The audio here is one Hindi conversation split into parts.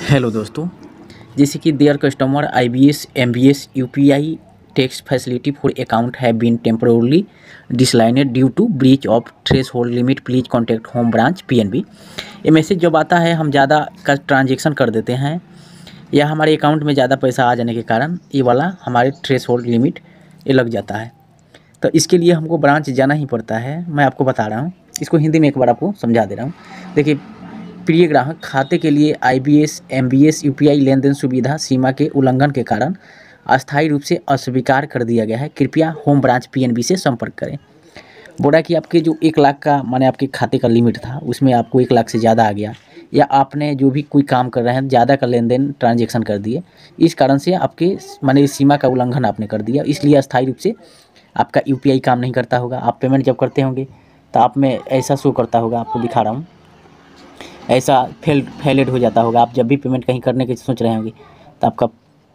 हेलो दोस्तों, जैसे कि dear customer IBS MBS UPI tax facility for account have been temporarily declined due to breach of threshold limit, please contact home branch PNB। ये मैसेज जब आता है हम ज़्यादा का ट्रांजेक्शन कर देते हैं या हमारे अकाउंट में ज़्यादा पैसा आ जाने के कारण ये वाला हमारे थ्रेशहोल्ड लिमिट ये लग जाता है। तो इसके लिए हमको ब्रांच जाना ही पड़ता है। मैं आपको बता रहा हूँ, इसको हिंदी में एक बार आपको समझा दे रहा हूँ। देखिए, प्रिय ग्राहक, खाते के लिए IBS MBS UPI लेन देन सुविधा सीमा के उल्लंघन के कारण अस्थायी रूप से अस्वीकार कर दिया गया है। कृपया होम ब्रांच PNB से संपर्क करें। बोला कि आपके जो 1 लाख का माने आपके खाते का लिमिट था उसमें आपको 1 लाख से ज़्यादा आ गया, या आपने जो भी कोई काम कर रहे हैं ज़्यादा का लेन देन ट्रांजेक्शन कर दिए, इस कारण से आपके माने इस सीमा का उल्लंघन आपने कर दिया, इसलिए अस्थायी रूप से आपका UPI काम नहीं करता होगा। आप पेमेंट जब करते होंगे तो आप में ऐसा शो करता होगा, आपको दिखा रहा हूँ, ऐसा फेलेड हो जाता होगा। आप जब भी पेमेंट कहीं करने की सोच रहे होंगे तो आपका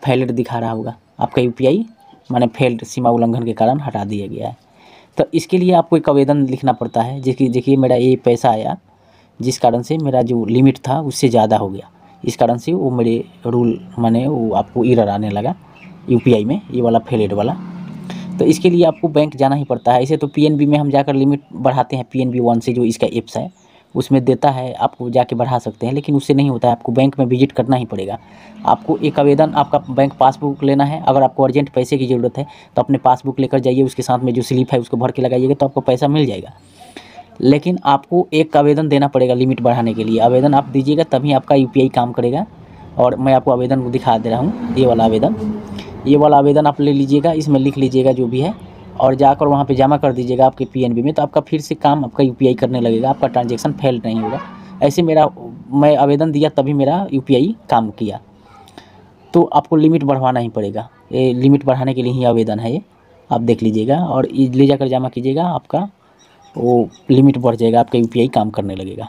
फेलेड दिखा रहा होगा, आपका UPI माने फेल्ड, सीमा उल्लंघन के कारण हटा दिया गया है। तो इसके लिए आपको एक आवेदन लिखना पड़ता है। देखिए मेरा ये पैसा आया जिस कारण से मेरा जो लिमिट था उससे ज़्यादा हो गया, इस कारण से वो मेरे रूल माने वो आपको एरर आने लगा UPI में, ये वाला फेलेड वाला। तो इसके लिए आपको बैंक जाना ही पड़ता है। ऐसे तो PNB में हम जाकर लिमिट बढ़ाते हैं, PNB 1 से जो इसका एप्स है उसमें देता है, आपको जाके बढ़ा सकते हैं, लेकिन उससे नहीं होता है, आपको बैंक में विजिट करना ही पड़ेगा। आपको एक आवेदन, आपका बैंक पासबुक लेना है। अगर आपको अर्जेंट पैसे की ज़रूरत है तो अपने पासबुक लेकर जाइए, उसके साथ में जो स्लिप है उसको भर के लगाइएगा तो आपको पैसा मिल जाएगा। लेकिन आपको एक आवेदन देना पड़ेगा लिमिट बढ़ाने के लिए। आवेदन आप दीजिएगा तभी आपका UPI काम करेगा। और मैं आपको आवेदन को दिखा दे रहा हूँ, ये वाला आवेदन आप ले लीजिएगा, इसमें लिख लीजिएगा जो भी है और जाकर वहाँ पे जमा कर दीजिएगा आपके PNB में, तो आपका फिर से काम आपका UPI करने लगेगा, आपका ट्रांजेक्शन फेल नहीं होगा। ऐसे मैं आवेदन दिया तभी मेरा UPI काम किया। तो आपको लिमिट बढ़वाना ही पड़ेगा, ये लिमिट बढ़ाने के लिए ही आवेदन है ये, आप देख लीजिएगा और ले जाकर जमा कीजिएगा, आपका वो लिमिट बढ़ जाएगा, आपका UPI काम करने लगेगा।